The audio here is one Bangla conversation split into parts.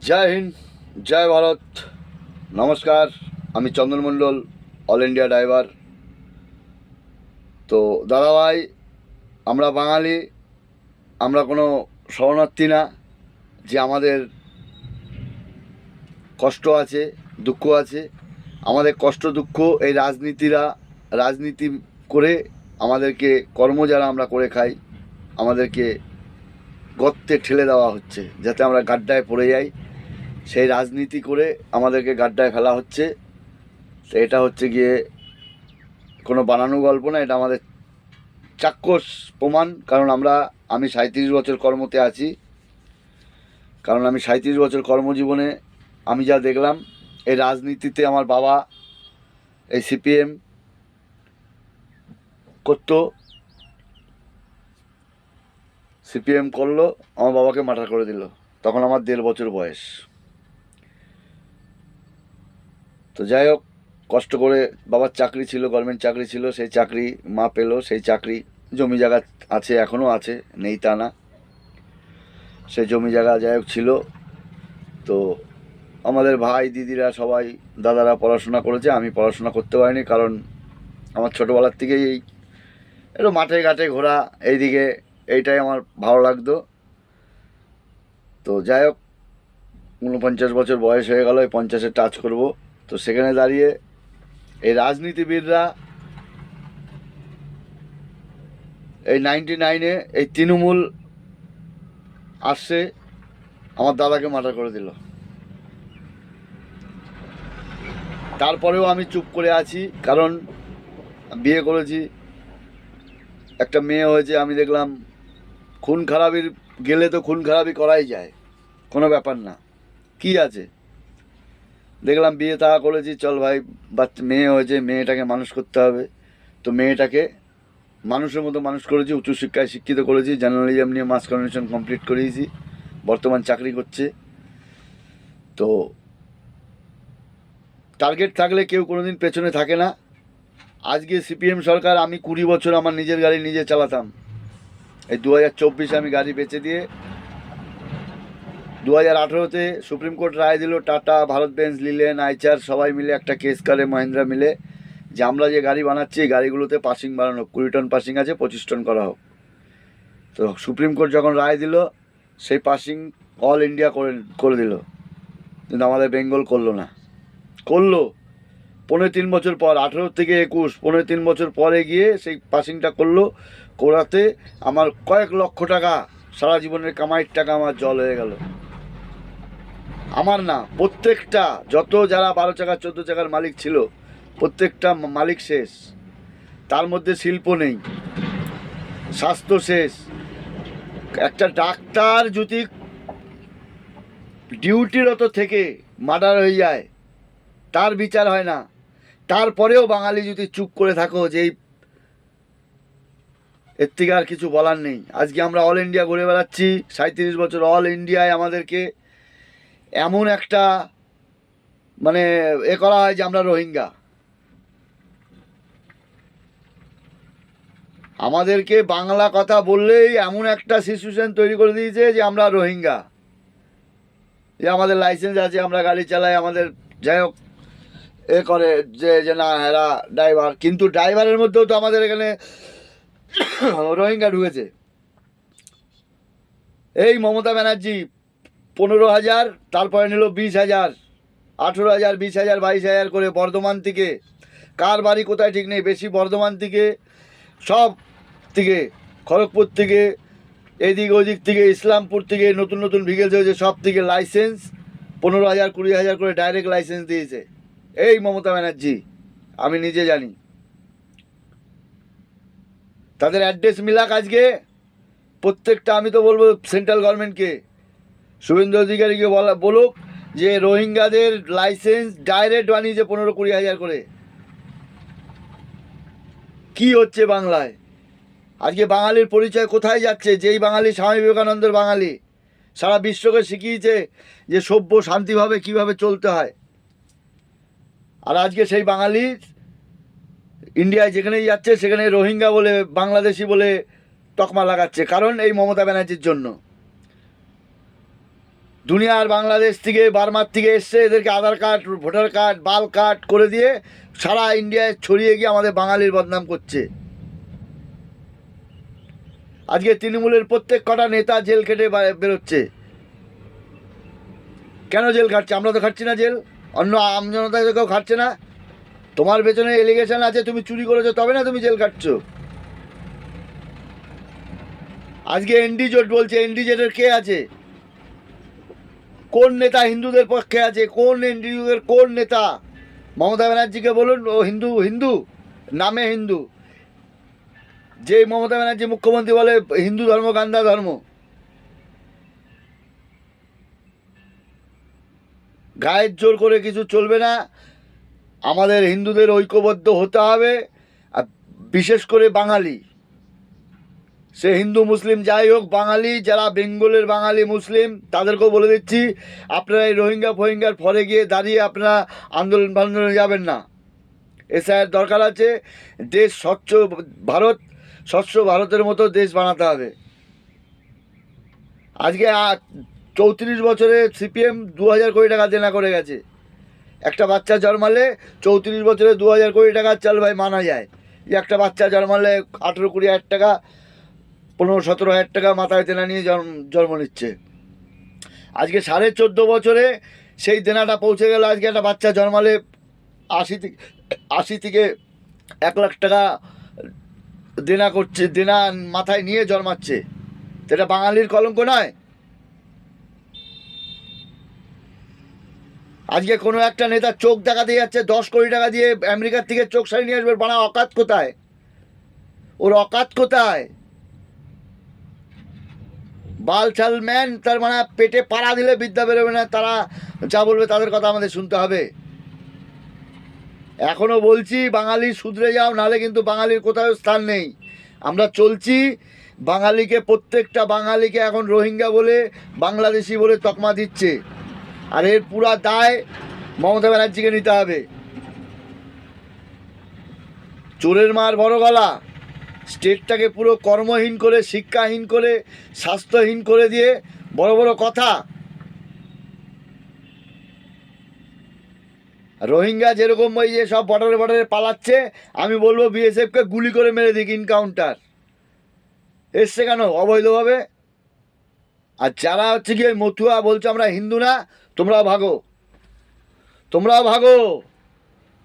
জয় হিন্দ, জয় ভারত। নমস্কার, আমি চন্দন মণ্ডল, অল ইন্ডিয়া ড্রাইভার। তো দাদাভাই, আমরা বাঙালি, আমরা কোনো শরণার্থী না যে আমাদের কষ্ট আছে, দুঃখ আছে। আমাদের কষ্ট দুঃখ এই রাজনীতি করে আমাদেরকে কর্ম যারা আমরা করে খাই, আমাদেরকে গর্তে ঠেলে দেওয়া হচ্ছে যাতে আমরা গাড্ডায় পড়ে যাই। সেই রাজনীতি করে আমাদেরকে গাড্ডায় ফেলা হচ্ছে। তো এটা হচ্ছে গিয়ে কোনো বানানো গল্প না, এটা আমাদের চাক্ষুষ প্রমাণ। কারণ আমি 37 বছর কর্মতে আছি। কারণ আমি 37 বছর কর্মজীবনে আমি যা দেখলাম, এই রাজনীতিতে আমার বাবা এই সিপিএম করতো, সিপিএম করলো, আমার বাবাকে মার্ডার করে দিল। তখন আমার 1.5 বছর বয়স। তো যাই হোক, কষ্ট করে বাবার চাকরি ছিল, গভর্নমেন্ট চাকরি ছিল, সেই চাকরি মা পেলো। সেই চাকরি, জমি জায়গা আছে, এখনও আছে, নেই তা না। সেই জমি জায়গা যাই হোক ছিল। তো আমাদের ভাই দিদিরা সবাই, দাদারা পড়াশোনা করেছে, আমি পড়াশোনা করতে পারিনি। কারণ আমার ছোটোবেলার থেকেই একটু মাঠে ঘাটে ঘোরা, এইদিকে এইটাই আমার ভালো লাগতো। তো যাই হোক, 49 বছর বয়স হয়ে গেল, এই 50-এ টাচ করব। তো সেখানে দাঁড়িয়ে এই রাজনীতিবিদরা এই 99-এ এই তৃণমূল আসছে, আমার দাদাকে মার্ডার করে দিল। তারপরেও আমি চুপ করে আছি, কারণ বিয়ে করেছি, একটা মেয়ে হয়েছে। আমি দেখলাম খুন খারাপির গেলে তো খুন খারাপি করাই যায়, কোনো ব্যাপার না, কি আছে। দেখলাম বিয়ে তাহা করেছি, চল ভাই, বাচ্চা মেয়ে হয়েছে, মেয়েটাকে মানুষ করতে হবে। তো মেয়েটাকে মানুষের মতো মানুষ করেছি, উচ্চশিক্ষায় শিক্ষিত করেছি, জার্নালিজম নিয়ে মাস কমিউনিকেশন কমপ্লিট করিয়েছি, বর্তমান চাকরি করছে। তো টার্গেট থাকলে কেউ কোনোদিন পেছনে থাকে না। আজকে সিপিএম সরকার, আমি 20 বছর আমার নিজের গাড়ি নিজে চালাতাম। এই 2024 আমি গাড়ি বেচে দিয়ে 2018-তে সুপ্রিম কোর্ট রায় দিল, tata, Bharat Benz, linen, Eicher সবাই মিলে একটা কেস করে, মহিন্দ্রা মিলে, যে আমরা যে গাড়ি বানাচ্ছি এই গাড়িগুলোতে পাসিং বাড়ানো হোক, 20 টন পাসিং আছে, 25 টন করা হোক। তো সুপ্রিম কোর্ট যখন রায় দিল, সেই পাসিং অল ইন্ডিয়া করে দিল, কিন্তু আমাদের বেঙ্গল করলো না। করলো 3.5 বছর পর, 18 থেকে 21, 3.5 বছর পরে গিয়ে সেই পাসিংটা করলো। করাতে আমার কয়েক লক্ষ টাকা, সারা জীবনের কামাইয়ের টাকা আমার জল হয়ে গেল। আমার না, প্রত্যেকটা যত যারা 12 চাকা 14 চাকার মালিক ছিল, প্রত্যেকটা মালিক শেষ। তার মধ্যে শিল্প নেই, স্বাস্থ্য শেষ। একটা ডাক্তার যদি ডিউটিরত থেকে মার্ডার হয়ে যায়, তার বিচার হয় না। তারপরেও বাঙালি যদি চুপ করে থাকো, যে এর থেকে আর কিছু বলার নেই। আজকে আমরা অল ইন্ডিয়া ঘুরে বেড়াচ্ছি, 37 বছর অল ইন্ডিয়ায় আমাদেরকে এমন একটা মানে করা হয় যে আমরা রোহিঙ্গা। আমাদেরকে বাংলা কথা বললেই এমন একটা সিচুয়েশন তৈরি করে দিয়েছে যে আমরা রোহিঙ্গা, যে আমাদের লাইসেন্স আছে, আমরা গাড়ি চালাই, আমাদের যাই হোক করে যে যে না এরা ড্রাইভার। কিন্তু ড্রাইভারের মধ্যেও তো আমাদের এখানে রোহিঙ্গা ঢুকেছে। এই মমতা ব্যানার্জি 15,000, তারপরে নিল 20,000, 18,000, 20,000, 22,000 করে বর্ধমান থেকে। কার বাড়ি কোথায় ঠিক নেই, বেশি বর্ধমান থেকে, সব থেকে, খড়গপুর থেকে, এদিক ওদিক থেকে, ইসলামপুর থেকে, নতুন নতুন ভিগেলস হয়েছে, সব থেকে লাইসেন্স 15,000, 20,000 করে ডাইরেক্ট লাইসেন্স দিয়েছে এই মমতা ব্যানার্জি। আমি নিজে জানি। তাদের অ্যাড্রেস মিলাক আজকে প্রত্যেকটা। আমি তো বলবো সেন্ট্রাল গভর্নমেন্টকে, শুভেন্দু অধিকারীকে বলুক যে রোহিঙ্গাদের লাইসেন্স ডাইরেক্ট বানিয়েছে 15-20,000 করে। কি হচ্ছে বাংলায়? আজকে বাঙালির পরিচয় কোথায় যাচ্ছে? যেই বাঙালি স্বামী বিবেকানন্দের বাঙালি, সারা বিশ্বকে শিখিয়েছে যে সভ্য শান্তিভাবে কিভাবে চলতে হয়। আর আজকে সেই বাঙালি ইন্ডিয়ায় যেখানেই যাচ্ছে সেখানে রোহিঙ্গা বলে, বাংলাদেশি বলে তকমা লাগাচ্ছে। কারণ এই মমতা ব্যানার্জির জন্য। দুনিয়ার বাংলাদেশ থেকে বার্মার থেকে এসছে, এদেরকে আধার কার্ড, ভোটার কার্ড, বাল কার্ড করে দিয়ে সারা ইন্ডিয়ায় ছড়িয়ে গিয়ে আমাদের বাঙালির বদনাম করছে। আজকে তৃণমূলের প্রত্যেক কটা নেতা জেল খেটে বেরোচ্ছে। কেন জেল খাটছে? আমরা তো খাচ্ছি না জেল, অন্য আমজনতা তো কেউ খাচ্ছে না। তোমার পেছনে এলিগেশন আছে, তুমি চুরি করেছো, তবে না তুমি জেল খাটছো। আজকে এনডি জোট বলছে, এনডি জোটের কে আছে? কোন নেতা হিন্দুদের পক্ষে আছে? কোন এনডি জোটের কোন নেতা? মমতা ব্যানার্জিকে বলুন, ও হিন্দু, হিন্দু নামে হিন্দু। যে মমতা ব্যানার্জি মুখ্যমন্ত্রী বলে হিন্দু ধর্ম গান্ধা ধর্ম। গায়ের জোর করে কিছু চলবে না, আমাদের হিন্দুদের ঐক্যবদ্ধ হতে হবে। আর বিশেষ করে বাঙালি, সে হিন্দু মুসলিম যাই হোক, বাঙালি যারা বেঙ্গলের বাঙালি মুসলিম, তাদেরকেও বলে দিচ্ছি, আপনারা এই রোহিঙ্গা ফোহিঙ্গার ফরে গিয়ে দাঁড়িয়ে আপনারা আন্দোলন ফান্দোলনে যাবেন না। এসআইয়ের দরকার আছে। দেশ স্বচ্ছ ভারত, স্বচ্ছ ভারতের মতো দেশ বানাতে হবে। আজকে 34 বছরে সিপিএম 2000 কোটি টাকা দেনা করে গেছে। একটা বাচ্চা জন্মালে 34 বছরে 2000 কোটি টাকা, চাল ভাই মানা যায় যে একটা বাচ্চা জন্মালে 18-20 হাজার টাকা, 15-17 হাজার টাকা মাথায় দেনা নিয়ে জন্ম নিচ্ছে। আজকে 14.5 বছরে সেই দেনাটা পৌঁছে গেল। আজকে একটা বাচ্চা জন্মালে 80 থেকে 1 লাখ টাকা দেনা করছে, দেনা মাথায় নিয়ে জন্মাচ্ছে। সেটা বাঙালির কলঙ্ক নয়? আজকে কোনো একটা নেতা চোখ দেখাতে যাচ্ছে 10 কোটি টাকা দিয়ে আমেরিকার থেকে চোখ সারিয়ে নিয়ে আসবে, বানা অকাত কোথায়? ওর অকাত কোথায়? বাল চাল ম্যান, তার মানে পেটে পাড়া দিলে বিদ্যা বেরোবে না। তারা যা বলবে তাদের কথা আমাদের শুনতে হবে। এখনও বলছি, বাঙালি শুধরে যাও, নাহলে কিন্তু বাঙালির কোথাও স্থান নেই। আমরা চলছি, বাঙালিকে, প্রত্যেকটা বাঙালিকে এখন রোহিঙ্গা বলে, বাংলাদেশি বলে তকমা দিচ্ছে। আর এর পুরা দায় মমতা ব্যানার্জিকে নিতে হবে। চোরের মার বড় গলা, স্টেটটাকে পুরো কর্মহীন করে, শিক্ষাহীন করে, স্বাস্থ্যহীন করে দিয়ে বড় বড় কথা। রোহিঙ্গা যেরকম ওই যে সব বর্ডারে বর্ডারে পালাচ্ছে, আমি বলবো বিএসএফকে গুলি করে মেরে দিক, ইনকাউন্টার। এসছে কেন? অবৈধভাবে। আর যারা হচ্ছে কি ওই মতুয়া বলছো আমরা হিন্দু না, তোমরাও ভাগো, তোমরাও ভাগো।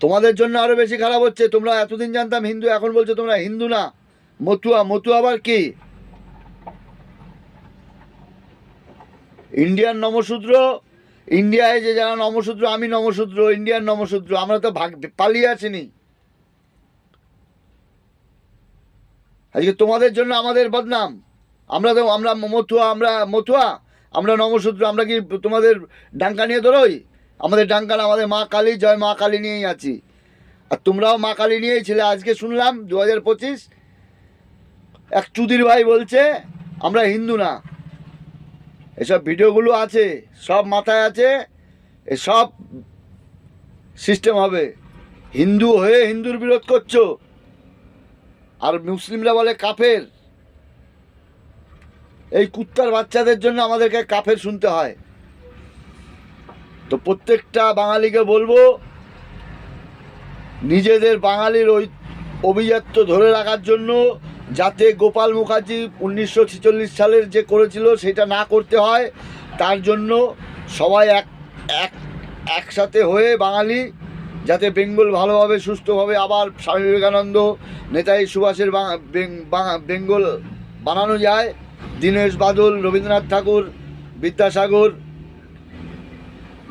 তোমাদের জন্য আরও বেশি খারাপ হচ্ছে। তোমরা এতদিন জানতাম হিন্দু, এখন বলছো তোমরা হিন্দু না, মতুয়া। মতুয়া আবার কি? ইন্ডিয়ান নমশূদ্র, ইন্ডিয়ায় যে যারা নমশূদ্র, আমি নমশূদ্র, ইন্ডিয়ান নমশূদ্র, আমরা তো পালিয়ে আসিনি। আজকে তোমাদের জন্য আমাদের বদনাম। আমরা মতুয়া, আমরা নমশূদ্র। আমরা কি তোমাদের ডাঙ্কা নিয়ে দৌড়ই? আমাদের ডাঙ্কা না, আমাদের মা কালী, জয় মা কালী নিয়েই আছি। আর তোমরাও মা কালী নিয়েই ছিলে। আজকে শুনলাম 2025 এক চুদির ভাই বলছে আমরা হিন্দু না। এসব ভিডিওগুলো আছে, সব মাথায় আছে, এসব সিস্টেম হবে। হিন্দু হয়ে হিন্দুর বিরোধ করছো, আর মুসলিমরা বলে কাফের। এই কুত্তার বাচ্চাদের জন্য আমাদেরকে কাফের শুনতে হয়। তো প্রত্যেকটা বাঙালিকে বলবো, নিজেদের বাঙালির ওই অভিজাত্য ধরে রাখার জন্য, যাতে গোপাল মুখার্জি 1946 সালের যে করেছিল সেটা না করতে হয়, তার জন্য সবাই একসাথে হয়ে বাঙালি, যাতে বেঙ্গল ভালোভাবে সুস্থভাবে আবার স্বামী বিবেকানন্দ, নেতাজি সুভাষের বেঙ্গল বানানো যায়। দীনেশ বাদল, রবীন্দ্রনাথ ঠাকুর, বিদ্যাসাগর,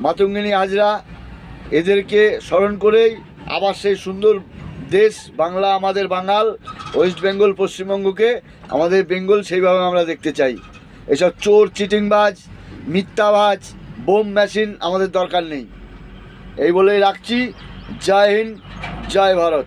মাতঙ্গিনী হাজরা, এদেরকে স্মরণ করেই আবার সেই সুন্দর দেশ বাংলা, আমাদের বাঙাল, ওয়েস্ট বেঙ্গল, পশ্চিমবঙ্গকে আমাদের বেঙ্গল সেইভাবে আমরা দেখতে চাই। এসব চোর, চিটিংবাজ, মিথ্যাবাজ, বোম মেশিন আমাদের দরকার নেই। এই বলেই রাখছি। জয় হিন্দ, জয় ভারত।